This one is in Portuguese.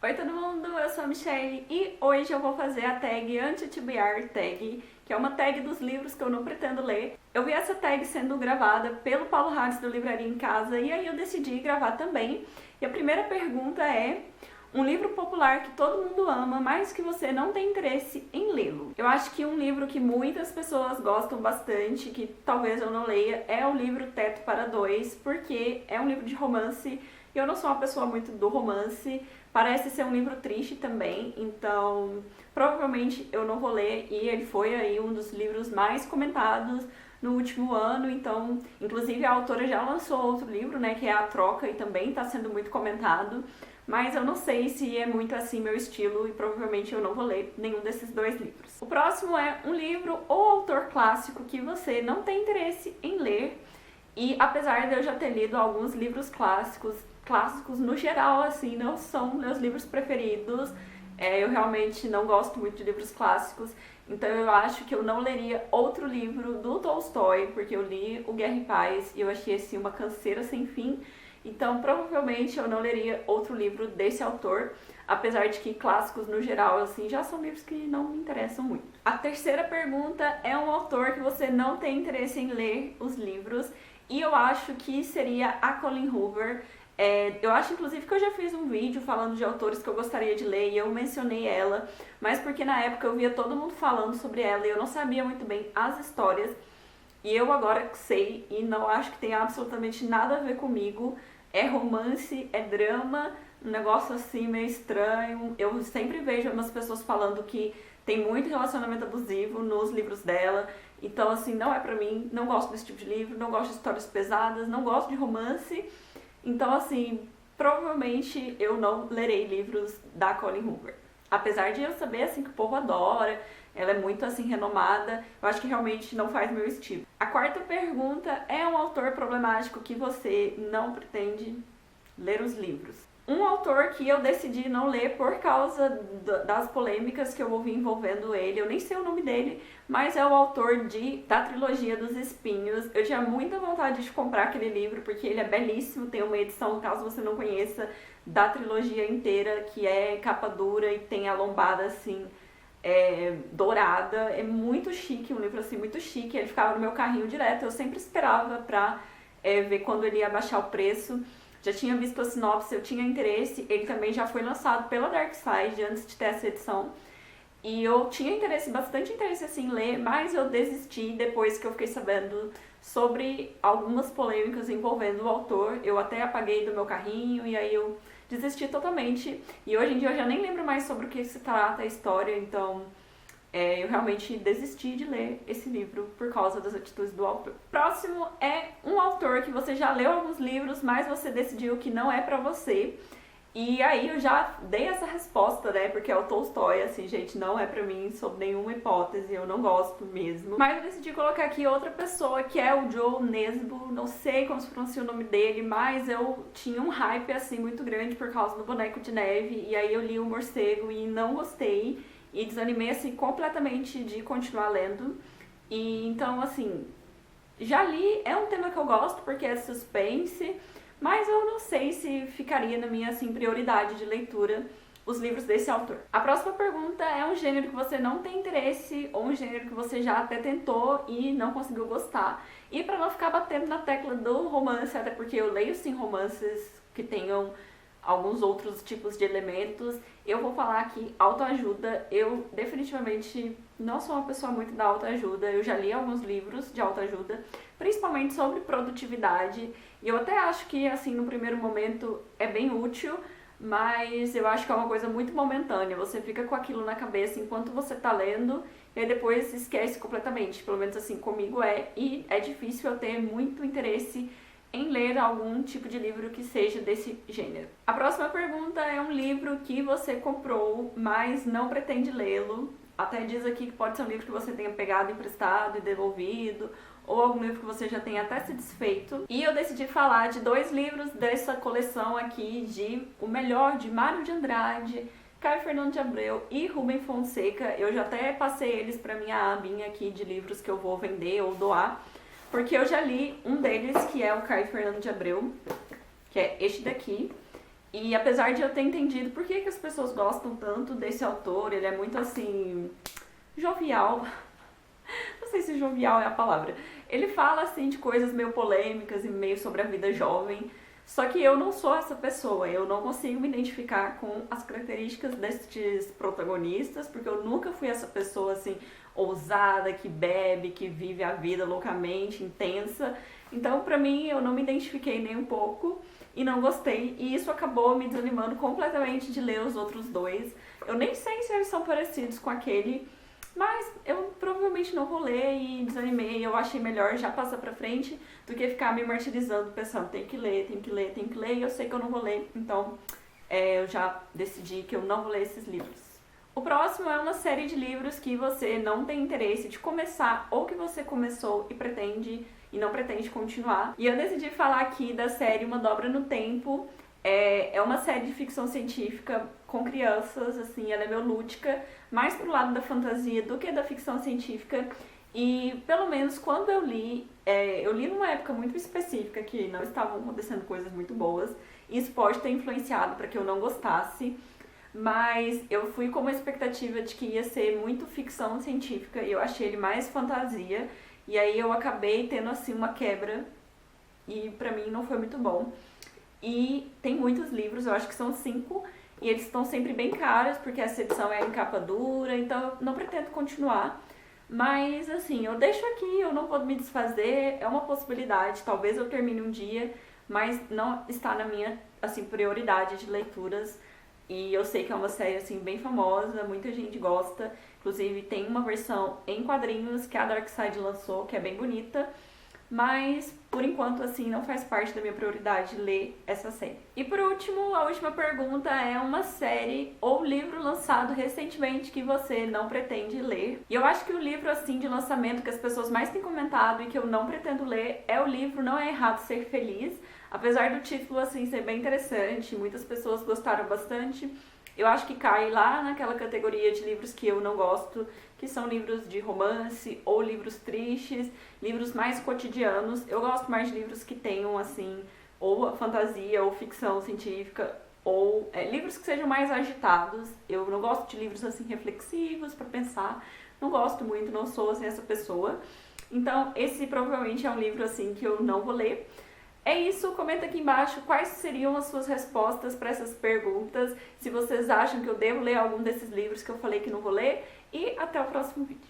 Oi todo mundo, eu sou a Michelle e hoje eu vou fazer a tag Anti-TBR Tag, que é uma tag dos livros que eu não pretendo ler. Eu vi essa tag sendo gravada pelo Paulo Hades do Livraria em Casa e aí eu decidi gravar também. E a primeira pergunta é: um livro popular que todo mundo ama, mas que você não tem interesse em lê-lo? Eu acho que um livro que muitas pessoas gostam bastante, que talvez eu não leia, é o livro Teto para Dois, porque é um livro de romance e eu não sou uma pessoa muito do romance. Parece ser um livro triste também, então provavelmente eu não vou ler, e ele foi aí um dos livros mais comentados no último ano, então inclusive a autora já lançou outro livro, né, que é A Troca, e também está sendo muito comentado, mas eu não sei se é muito assim meu estilo e provavelmente eu não vou ler nenhum desses dois livros. O próximo é um livro ou autor clássico que você não tem interesse em ler, e apesar de eu já ter lido alguns livros clássicos no geral, assim, não são meus livros preferidos. Eu realmente não gosto muito de livros clássicos, então eu acho que eu não leria outro livro do Tolstói, porque eu li O Guerra e Paz e eu achei assim uma canseira sem fim. Então provavelmente eu não leria outro livro desse autor, apesar de que clássicos no geral, assim, já são livros que não me interessam muito. A terceira pergunta é um autor que você não tem interesse em ler os livros, e eu acho que seria a Colleen Hoover. Eu acho inclusive que eu já fiz um vídeo falando de autores que eu gostaria de ler e eu mencionei ela, mas porque na época eu via todo mundo falando sobre ela e eu não sabia muito bem as histórias, e eu agora sei e não acho que tem absolutamente nada a ver comigo. É romance, é drama, um negócio assim meio estranho. Eu sempre vejo umas pessoas falando que tem muito relacionamento abusivo nos livros dela, então assim, não é pra mim, não gosto desse tipo de livro, não gosto de histórias pesadas, não gosto de romance. Então, assim, provavelmente eu não lerei livros da Colleen Hoover. Apesar de eu saber, assim, que o povo adora, ela é muito, assim, renomada, eu acho que realmente não faz meu estilo. A quarta pergunta é um autor problemático que você não pretende ler os livros. Um autor que eu decidi não ler por causa das polêmicas que eu ouvi envolvendo ele, eu nem sei o nome dele, mas é o autor da trilogia dos Espinhos. Eu tinha muita vontade de comprar aquele livro, porque ele é belíssimo, tem uma edição, caso você não conheça, da trilogia inteira, que é capa dura e tem a lombada, assim, dourada. É muito chique, um livro, assim, muito chique, ele ficava no meu carrinho direto, eu sempre esperava pra ver quando ele ia baixar o preço. Já tinha visto a sinopse, eu tinha interesse, ele também já foi lançado pela Dark Side antes de ter essa edição. E eu tinha bastante interesse assim, em ler, mas eu desisti depois que eu fiquei sabendo sobre algumas polêmicas envolvendo o autor. Eu até apaguei do meu carrinho e aí eu desisti totalmente. E hoje em dia eu já nem lembro mais sobre o que se trata a história, então eu realmente desisti de ler esse livro por causa das atitudes do autor. Próximo é um autor que você já leu alguns livros, mas você decidiu que não é pra você. E aí eu já dei essa resposta, né, porque é o Tolstói, assim, gente, não é pra mim sob nenhuma hipótese, eu não gosto mesmo. Mas eu decidi colocar aqui outra pessoa, que é o Joe Nesbo, não sei como se pronuncia o nome dele, mas eu tinha um hype, assim, muito grande por causa do Boneco de Neve, e aí eu li O Morcego e não gostei. E desanimei, assim, completamente de continuar lendo. E então, assim, já li, é um tema que eu gosto porque é suspense, mas eu não sei se ficaria na minha, assim, prioridade de leitura os livros desse autor. A próxima pergunta é um gênero que você não tem interesse ou um gênero que você já até tentou e não conseguiu gostar. E pra não ficar batendo na tecla do romance, até porque eu leio, sim, romances que tenham alguns outros tipos de elementos, eu vou falar aqui autoajuda. Eu definitivamente não sou uma pessoa muito da autoajuda, eu já li alguns livros de autoajuda, principalmente sobre produtividade, e eu até acho que, assim, no primeiro momento é bem útil, mas eu acho que é uma coisa muito momentânea, você fica com aquilo na cabeça enquanto você tá lendo, e aí depois esquece completamente, pelo menos assim comigo e é difícil eu ter muito interesse em ler algum tipo de livro que seja desse gênero. A próxima pergunta é um livro que você comprou, mas não pretende lê-lo. Até diz aqui que pode ser um livro que você tenha pegado emprestado e devolvido, ou algum livro que você já tenha até se desfeito. E eu decidi falar de dois livros dessa coleção aqui, de O Melhor, de Mário de Andrade, Caio Fernando de Abreu e Rubem Fonseca. Eu já até passei eles para minha abinha aqui de livros que eu vou vender ou doar, porque eu já li um deles, que é o Caio Fernando de Abreu, que é este daqui. E apesar de eu ter entendido por que as pessoas gostam tanto desse autor, ele é muito assim, jovial. Não sei se jovial é a palavra. Ele fala assim de coisas meio polêmicas e meio sobre a vida jovem. Só que eu não sou essa pessoa, eu não consigo me identificar com as características destes protagonistas, porque eu nunca fui essa pessoa assim ousada, que bebe, que vive a vida loucamente, intensa. Então, pra mim, eu não me identifiquei nem um pouco e não gostei, e isso acabou me desanimando completamente de ler os outros dois. Eu nem sei se eles são parecidos com aquele, mas eu provavelmente não vou ler e desanimei. Eu achei melhor já passar pra frente do que ficar me martirizando pensando tem que ler, tem que ler, tem que ler, e eu sei que eu não vou ler, então eu já decidi que eu não vou ler esses livros. O próximo é uma série de livros que você não tem interesse de começar ou que você começou e não pretende continuar. E eu decidi falar aqui da série Uma Dobra no Tempo. É uma série de ficção científica com crianças, assim, ela é meio lúdica, mais pro lado da fantasia do que da ficção científica. E pelo menos quando eu li numa época muito específica que não estavam acontecendo coisas muito boas. Isso pode ter influenciado para que eu não gostasse, mas eu fui com uma expectativa de que ia ser muito ficção científica e eu achei ele mais fantasia. E aí eu acabei tendo assim uma quebra e pra mim não foi muito bom. E tem muitos livros, eu acho que são 5, e eles estão sempre bem caros, porque essa edição é em capa dura, então eu não pretendo continuar. Mas assim, eu deixo aqui, eu não vou me desfazer, é uma possibilidade, talvez eu termine um dia, mas não está na minha assim prioridade de leituras. E eu sei que é uma série assim bem famosa, muita gente gosta. Inclusive tem uma versão em quadrinhos que a Dark Side lançou, que é bem bonita. Mas, por enquanto, assim, não faz parte da minha prioridade ler essa série. E por último, a última pergunta é uma série ou livro lançado recentemente que você não pretende ler. E eu acho que o livro, assim, de lançamento que as pessoas mais têm comentado e que eu não pretendo ler é o livro Não É Errado Ser Feliz. Apesar do título, assim, ser bem interessante, muitas pessoas gostaram bastante. Eu acho que cai lá naquela categoria de livros que eu não gosto, que são livros de romance ou livros tristes, livros mais cotidianos. Eu gosto mais de livros que tenham, assim, ou fantasia ou ficção científica, ou livros que sejam mais agitados. Eu não gosto de livros, assim, reflexivos para pensar. Não gosto muito, não sou, assim, essa pessoa. Então, esse provavelmente é um livro, assim, que eu não vou ler. É isso, comenta aqui embaixo quais seriam as suas respostas para essas perguntas, se vocês acham que eu devo ler algum desses livros que eu falei que não vou ler, e até o próximo vídeo.